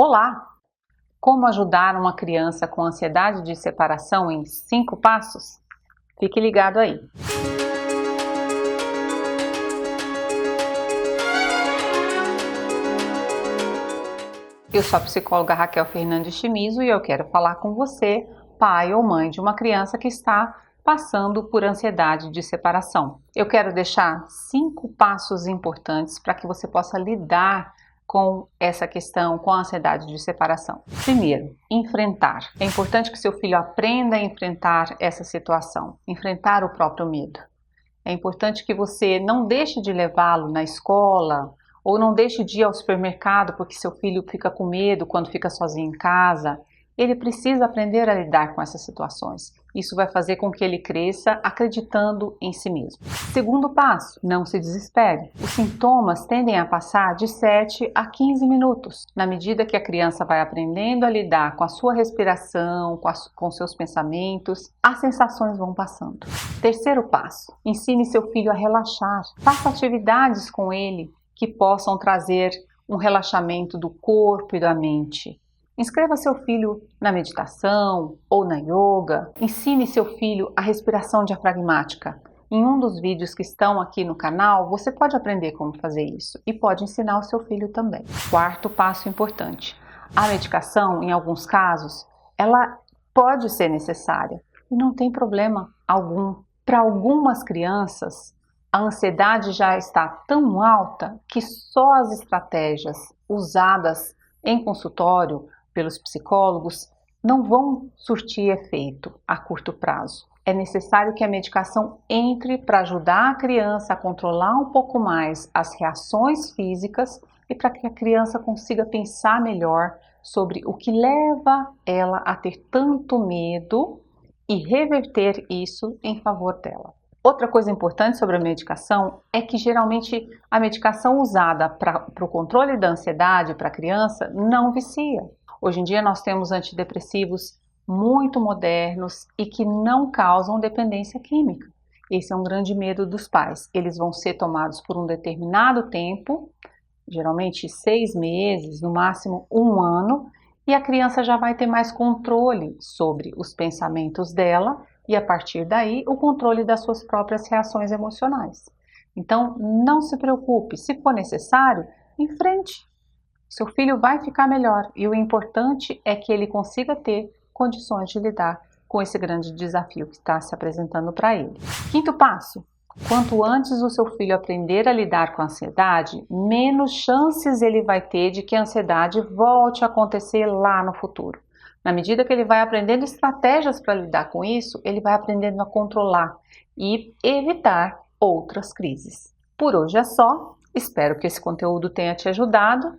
Olá! Como ajudar uma criança com ansiedade de separação em 5 passos? Fique ligado aí! Eu sou a psicóloga Raquel Fernandes Chimizo e eu quero falar com você, pai ou mãe de uma criança que está passando por ansiedade de separação. Eu quero deixar 5 passos importantes para que você possa lidar com essa questão, com a ansiedade de separação. Primeiro, enfrentar. É importante que seu filho aprenda a enfrentar essa situação, enfrentar o próprio medo. É importante que você não deixe de levá-lo na escola ou não deixe de ir ao supermercado porque seu filho fica com medo quando fica sozinho em casa. Ele precisa aprender a lidar com essas situações. Isso vai fazer com que ele cresça acreditando em si mesmo. Segundo passo, não se desespere. Os sintomas tendem a passar de 7 a 15 minutos. Na medida que a criança vai aprendendo a lidar com a sua respiração, com seus pensamentos, as sensações vão passando. Terceiro passo, ensine seu filho a relaxar. Faça atividades com ele que possam trazer um relaxamento do corpo e da mente. Inscreva seu filho na meditação ou na yoga. Ensine seu filho a respiração diafragmática. Em um dos vídeos que estão aqui no canal, você pode aprender como fazer isso e pode ensinar o seu filho também. Quarto passo importante. A medicação, em alguns casos, ela pode ser necessária e não tem problema algum. Para algumas crianças, a ansiedade já está tão alta que só as estratégias usadas em consultório pelos psicólogos não vão surtir efeito a curto prazo. É necessário que a medicação entre para ajudar a criança a controlar um pouco mais as reações físicas e para que a criança consiga pensar melhor sobre o que leva ela a ter tanto medo e reverter isso em favor dela. Outra coisa importante sobre a medicação é que geralmente a medicação usada para o controle da ansiedade para a criança não vicia. Hoje em dia nós temos antidepressivos muito modernos e que não causam dependência química. Esse é um grande medo dos pais. Eles vão ser tomados por um determinado tempo, geralmente 6 meses, no máximo 1 ano, e a criança já vai ter mais controle sobre os pensamentos dela e, a partir daí, o controle das suas próprias reações emocionais. Então, não se preocupe, se for necessário, enfrente. Seu filho vai ficar melhor e o importante é que ele consiga ter condições de lidar com esse grande desafio que está se apresentando para ele. Quinto passo, quanto antes o seu filho aprender a lidar com a ansiedade, menos chances ele vai ter de que a ansiedade volte a acontecer lá no futuro. Na medida que ele vai aprendendo estratégias para lidar com isso, ele vai aprendendo a controlar e evitar outras crises. Por hoje é só, espero que esse conteúdo tenha te ajudado.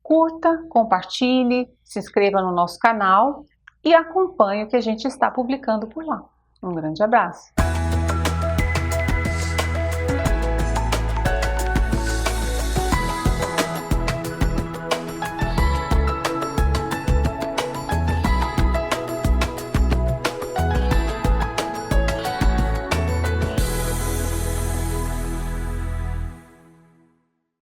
Curta, compartilhe, se inscreva no nosso canal e acompanhe o que a gente está publicando por lá. Um grande abraço!